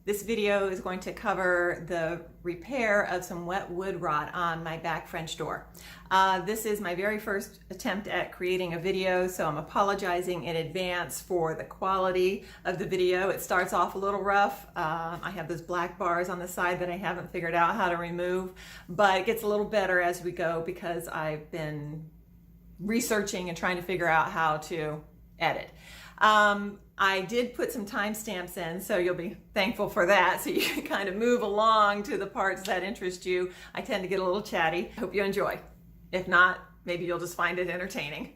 This video is going to cover the repair of some wet wood rot on my back French door. This is my very first attempt at creating a video, so I'm apologizing in advance for the quality of the video. It starts off a little rough. I have those black bars on the side that I haven't figured out how to remove, but it gets a little better as we go because I've been researching and trying to figure out how to edit. I did put some timestamps in, so you'll be thankful for that, so you can kind of move along to the parts that interest you. I tend to get a little chatty. Hope you enjoy. If not, maybe you'll just find it entertaining.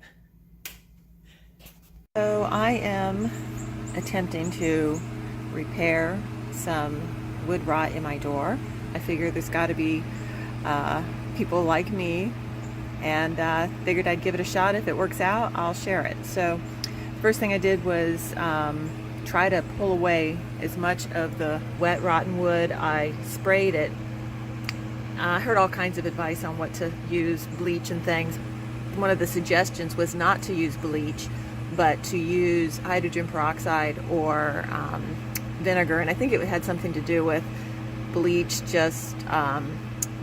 So I am attempting to repair some wood rot in my door. I figure there's got to be people like me, and figured I'd give it a shot. If it works out, I'll share it. So first thing I did was try to pull away as much of the wet rotten wood. I sprayed it. I heard all kinds of advice on what to use, bleach and things. One of the suggestions was not to use bleach, but to use hydrogen peroxide or vinegar. And I think it had something to do with bleach just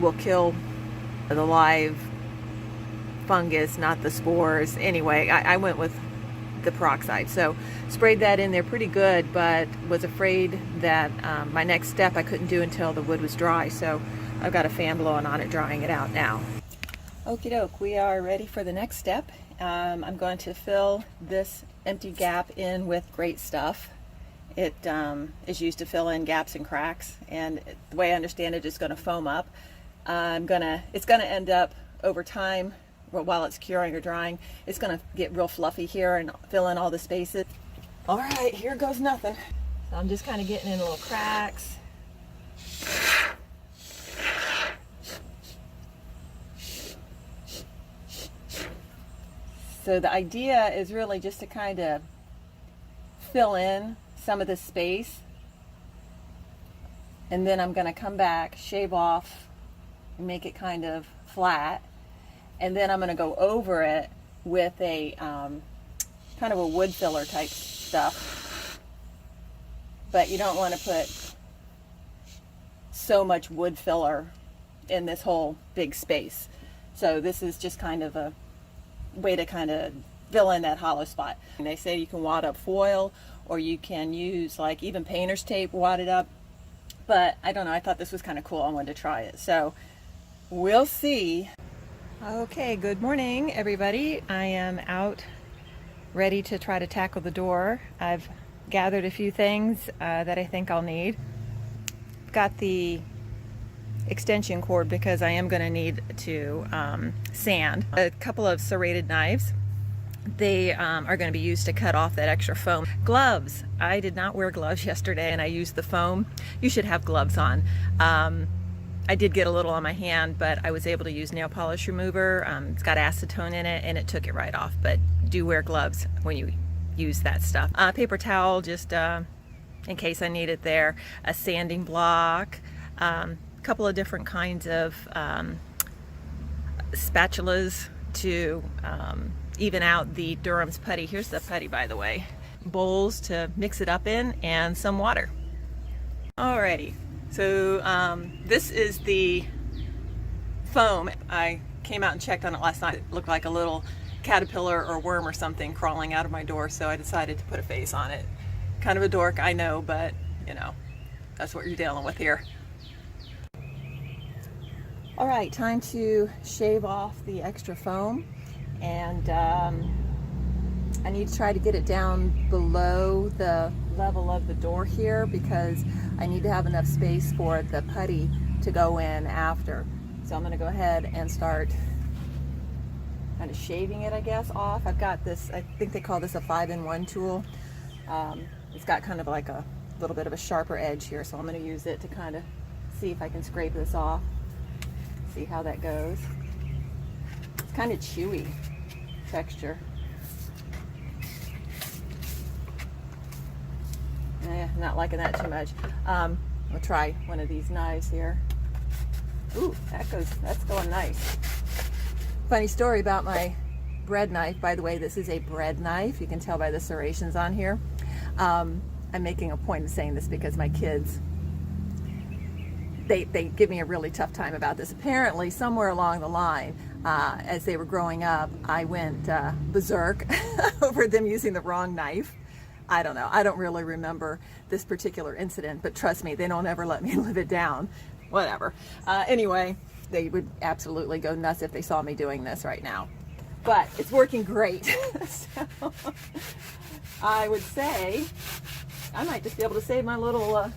will kill the live fungus, not the spores. Anyway, I went with the peroxide, so sprayed that in there pretty good, but was afraid that my next step I couldn't do until the wood was dry, so I've got a fan blowing on it, drying it out now. Okie doke, we are ready for the next step. I'm going to fill this empty gap in with great stuff. It is used to fill in gaps and cracks, and the way I understand it, it's going to foam up. It's gonna end up over time, while it's curing or drying, it's going to get real fluffy here and fill in all the spaces. All right, here goes nothing. So I'm just kind of getting in little cracks. So the idea is really just to kind of fill in some of the space, and then I'm going to come back, shave off, and make it kind of flat. And then I'm going to go over it with a kind of a wood filler type stuff. But you don't want to put so much wood filler in this whole big space. So this is just kind of a way to kind of fill in that hollow spot. And they say you can wad up foil, or you can use like even painter's tape, wad it up. But I don't know, I thought this was kind of cool. I wanted to try it. So we'll see. Okay, good morning everybody. I am out ready to try to tackle the door. I've gathered a few things that I think I'll need. Got the extension cord because I am going to need to sand. A couple of serrated knives. They are going to be used to cut off that extra foam. Gloves. I did not wear gloves yesterday and I used the foam. You should have gloves on. I did get a little on my hand, but I was able to use nail polish remover. It's got acetone in it and it took it right off, but do wear gloves when you use that stuff. Paper towel, just in case I need it there. A sanding block, a couple of different kinds of spatulas to even out the Durham's putty. Here's the putty, by the way. Bowls to mix it up in, and some water. Alrighty. So this is the foam. I came out and checked on it last night. It looked like a little caterpillar or worm or something crawling out of my door, so I decided to put a face on it. Kind of a dork, I know, but you know, that's what you're dealing with here. All right, time to shave off the extra foam, and I need to try to get it down below the level of the door here because I need to have enough space for the putty to go in after. So I'm going to go ahead and start kind of shaving it, I guess, off. I've got this, I think they call this a 5-in-1 tool. It's got kind of like a little bit of a sharper edge here, so I'm going to use it to kind of see if I can scrape this off. See how that goes. It's kind of chewy texture. Not liking that too much. We'll try one of these knives here. Ooh, that's going nice. Funny story about my bread knife. By the way, this is a bread knife. You can tell by the serrations on here. I'm making a point of saying this because my kids they give me a really tough time about this. Apparently, somewhere along the line, as they were growing up, I went berserk over them using the wrong knife. I don't know. I don't really remember this particular incident, but trust me, they don't ever let me live it down. Whatever. Anyway, they would absolutely go nuts if they saw me doing this right now. But it's working great. So I would say I might just be able to save my little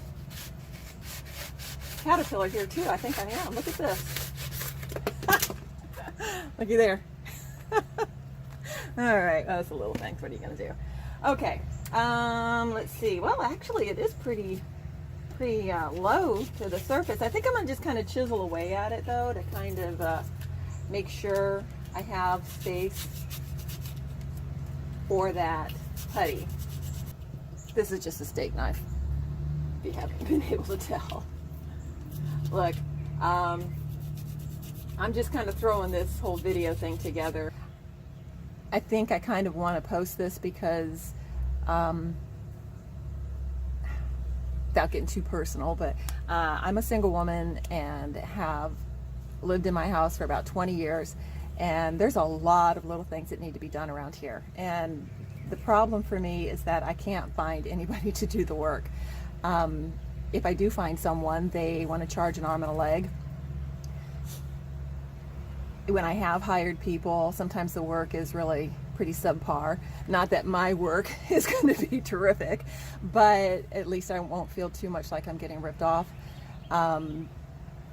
caterpillar here too. I think I am. Look at this. Looky there. All right, that's a little thing. What are you gonna do? Okay. Let's see. Well, actually, it is pretty low to the surface. I think I'm gonna just kind of chisel away at it though to kind of make sure I have space for that putty. This is just a steak knife, if you haven't been able to tell. Look, I'm just kind of throwing this whole video thing together. I think I kind of want to post this because, without getting too personal, but I'm a single woman and have lived in my house for about 20 years. And there's a lot of little things that need to be done around here. And the problem for me is that I can't find anybody to do the work. If I do find someone, they want to charge an arm and a leg. When I have hired people, sometimes the work is really pretty subpar. Not that my work is going to be terrific, but at least I won't feel too much like I'm getting ripped off.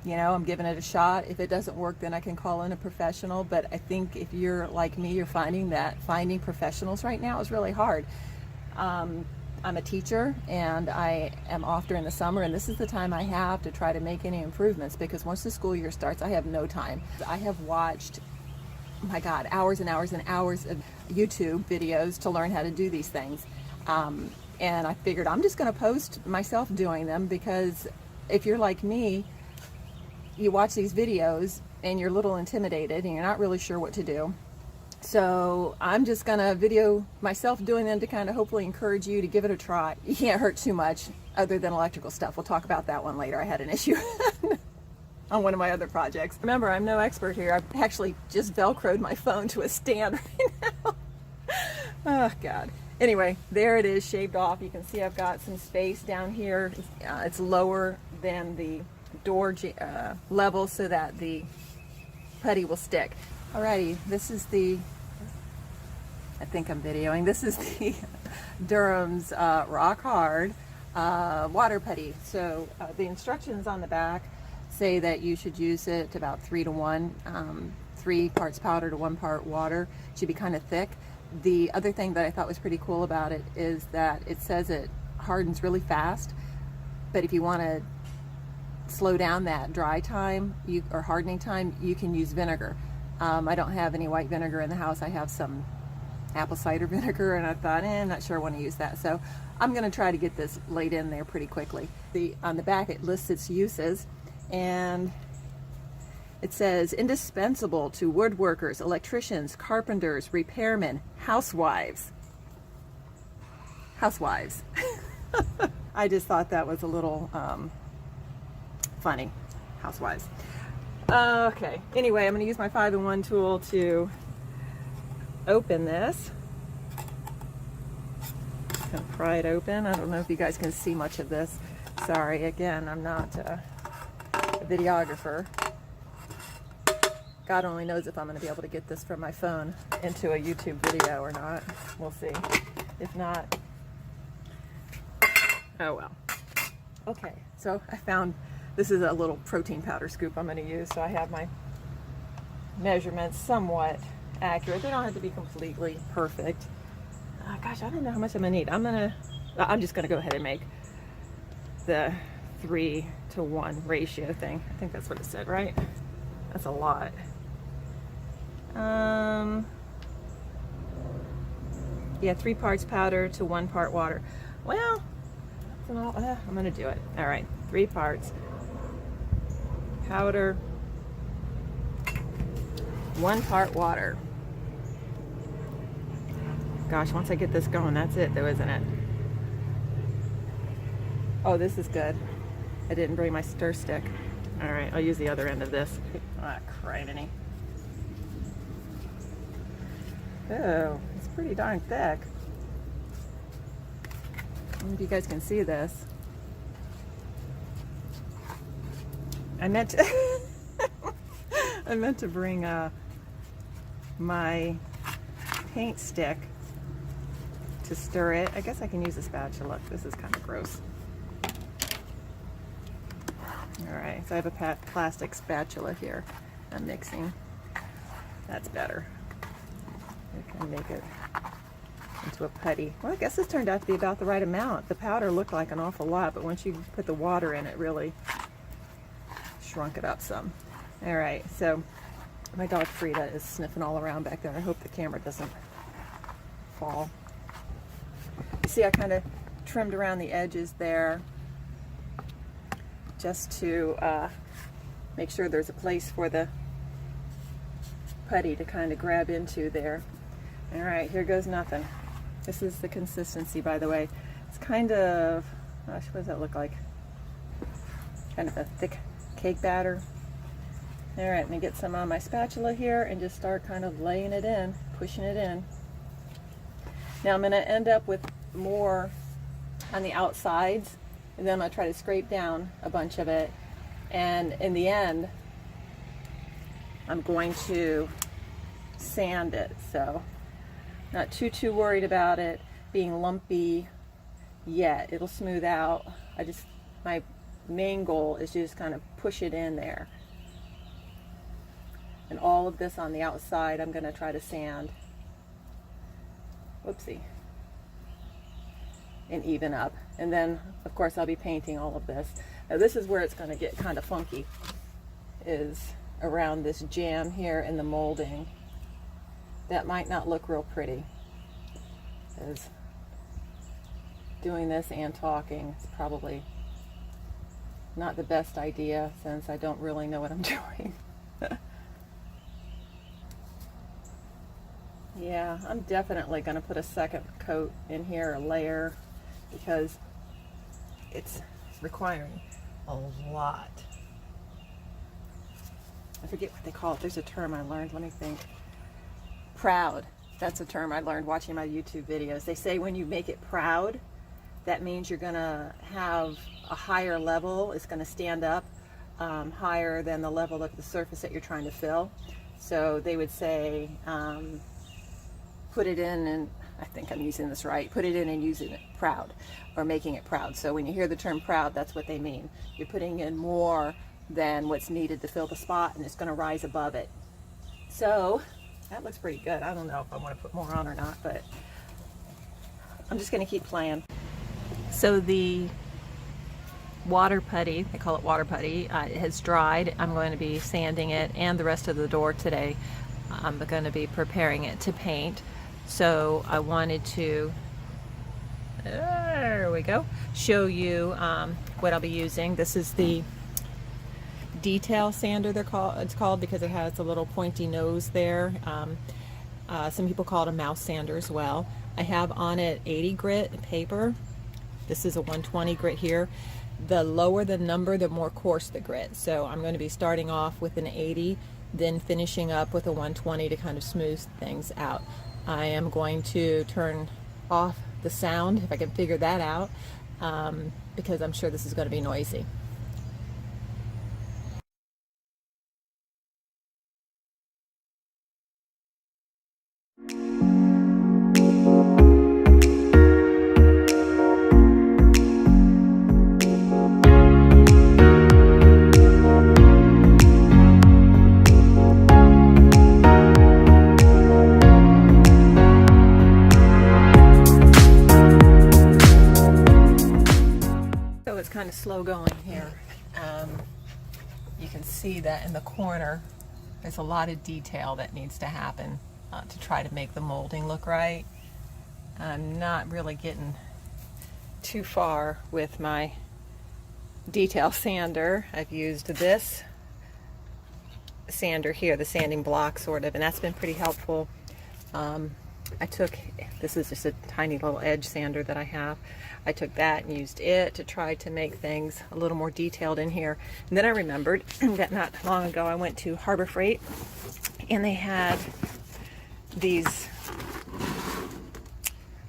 You know, I'm giving it a shot. If it doesn't work, then I can call in a professional. But I think if you're like me, you're finding that finding professionals right now is really hard. I'm a teacher and I am off during the summer, and this is the time I have to try to make any improvements, because once the school year starts, I have no time. I have watched, my God, hours and hours and hours of YouTube videos to learn how to do these things. And I figured I'm just going to post myself doing them, because if you're like me, you watch these videos and you're a little intimidated and you're not really sure what to do. So I'm just gonna video myself doing them to kind of hopefully encourage you to give it a try. You can't hurt too much other than electrical stuff. We'll talk about that one later. I had an issue on one of my other projects. Remember, I'm no expert here. I've actually just Velcroed my phone to a stand right now. Oh God. Anyway, there it is, shaved off. You can see I've got some space down here. It's lower than the door level so that the putty will stick. Alrighty, this is the, I think I'm videoing, this is the Durham's Rock Hard water putty. So the instructions on the back say that you should use it about 3 to 1, 3 parts powder to 1 part water. It should be kind of thick. The other thing that I thought was pretty cool about it is that it says it hardens really fast, but if you want to slow down that dry time or hardening time, you can use vinegar. I don't have any white vinegar in the house. I have some apple cider vinegar, and I thought, I'm not sure I want to use that. So I'm going to try to get this laid in there pretty quickly. On the back it lists its uses, and it says indispensable to woodworkers, electricians, carpenters, repairmen, housewives. Housewives. I just thought that was a little funny. Housewives. Okay, anyway, I'm going to use my 5-in-1 tool to open this. I'm going to pry it open. I don't know if you guys can see much of this. Sorry, again, I'm not a videographer. God only knows if I'm going to be able to get this from my phone into a YouTube video or not. We'll see. If not, oh well. Okay, so I found, this is a little protein powder scoop I'm going to use, so I have my measurements somewhat accurate. They don't have to be completely perfect. Gosh, I don't know how much I'm going to need. I'm just going to go ahead and make the 3 to 1 ratio thing. I think that's what it said, right? That's a lot. Yeah, 3 parts powder to 1 part water. Well, I'm going to do it. All right, 3 parts powder, 1 part water. Gosh, once I get this going, that's it though, isn't it? Oh, this is good. I didn't bring my stir stick. All right, I'll use the other end of this. Ah, criminy. Oh, it's pretty darn thick. I don't know if you guys can see this. I meant to I meant to bring my paint stick to stir it. I guess I can use a spatula. This is kind of gross. Alright, so I have a plastic spatula here. I'm mixing. That's better. I can make it into a putty. Well, I guess this turned out to be about the right amount. The powder looked like an awful lot, but once you put the water in, it really shrunk it up some. Alright, so my dog Frida is sniffing all around back there. I hope the camera doesn't fall. See, I kind of trimmed around the edges there just to make sure there's a place for the putty to kind of grab into there. All right, here goes nothing. This is the consistency, by the way. It's kind of, gosh, what does that look like? Kind of a thick cake batter. All right, let me get some on my spatula here and just start kind of laying it in, pushing it in. Now I'm going to end up with more on the outsides, and then I'm going to try to scrape down a bunch of it, and in the end I'm going to sand it. So not too worried about it being lumpy yet. It'll smooth out. My main goal is to just kind of push it in there, and all of this on the outside I'm going to try to sand. Whoopsie. And even up. And then of course I'll be painting all of this. Now this is where it's going to get kind of funky, is around this jam here in the molding. That might not look real pretty, because doing this and talking is probably not the best idea, since I don't really know what I'm doing. Yeah, I'm definitely going to put a second coat in here, a layer, because it's requiring a lot. I forget what they call it. There's a term I learned. Let me think. Proud. That's a term I learned watching my YouTube videos. They say when you make it proud, that means you're going to have a higher level. It's going to stand up higher than the level of the surface that you're trying to fill. So they would say, put it in, and I think I'm using this right, put it in and using it proud, or making it proud. So when you hear the term proud, that's what they mean. You're putting in more than what's needed to fill the spot, and it's going to rise above it. So that looks pretty good. I don't know if I want to put more on or not, but I'm just going to keep playing. So the water putty, they call it water putty, it has dried. I'm going to be sanding it and the rest of the door today. I'm going to be preparing it to paint. So I wanted to, there we go, show you what I'll be using. This is the detail sander, it's called, because it has a little pointy nose there. Some people call it a mouse sander as well. I have on it 80 grit paper. This is a 120 grit here. The lower the number, the more coarse the grit. So I'm going to be starting off with an 80, then finishing up with a 120 to kind of smooth things out. I am going to turn off the sound, if I can figure that out, because I'm sure this is going to be noisy. Kind of slow going here. You can see that in the corner there's a lot of detail that needs to happen to try to make the molding look right. I'm not really getting too far with my detail sander. I've used this sander here, the sanding block sort of, and that's been pretty helpful. this is just a tiny little edge sander that I have. I took that and used it to try to make things a little more detailed in here. And then I remembered that not long ago I went to Harbor Freight and they had these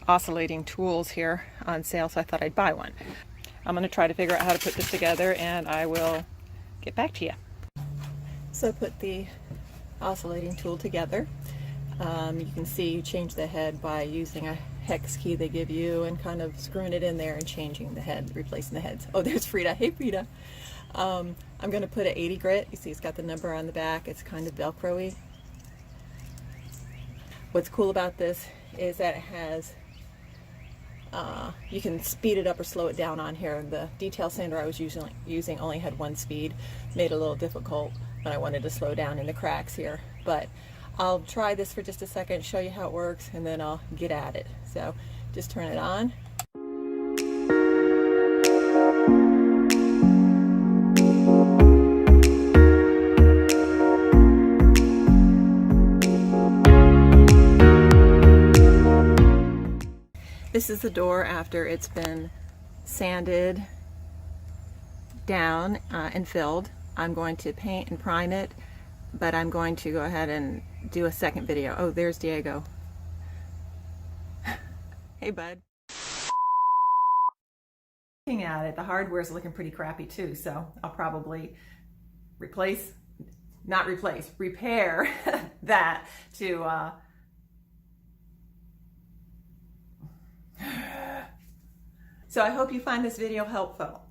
oscillating tools here on sale, so I thought I'd buy one. I'm going to try to figure out how to put this together and I will get back to you. So I put the oscillating tool together. You can see you change the head by using a hex key they give you and kind of screwing it in there and changing the head, replacing the heads. Oh, there's Frida. Hey, Frida. I'm going to put an 80 grit. You see it's got the number on the back. It's kind of Velcro-y. What's cool about this is that it has, you can speed it up or slow it down on here. The detail sander I was using only had one speed. Made it a little difficult when I wanted to slow down in the cracks here. But I'll try this for just a second, show you how it works, and then I'll get at it. So just turn it on. This is the door after it's been sanded down and filled. I'm going to paint and prime it, but I'm going to go ahead and do a second video. Oh, there's Diego. Hey, bud. Looking at it, the hardware's looking pretty crappy too, so I'll probably repair that to so I hope you find this video helpful.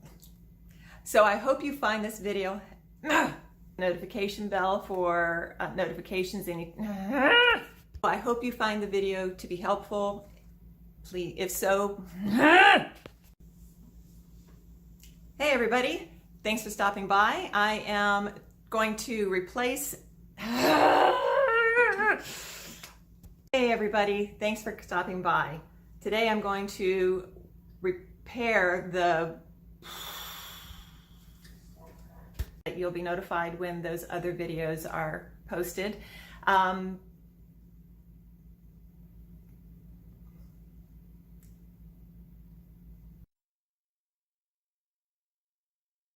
Notification bell for notifications. I hope you find the video to be helpful. Please, if so. Hey everybody, thanks for stopping by. I am going to replace. Hey everybody, thanks for stopping by. Today I'm going to repair the. You'll be notified when those other videos are posted.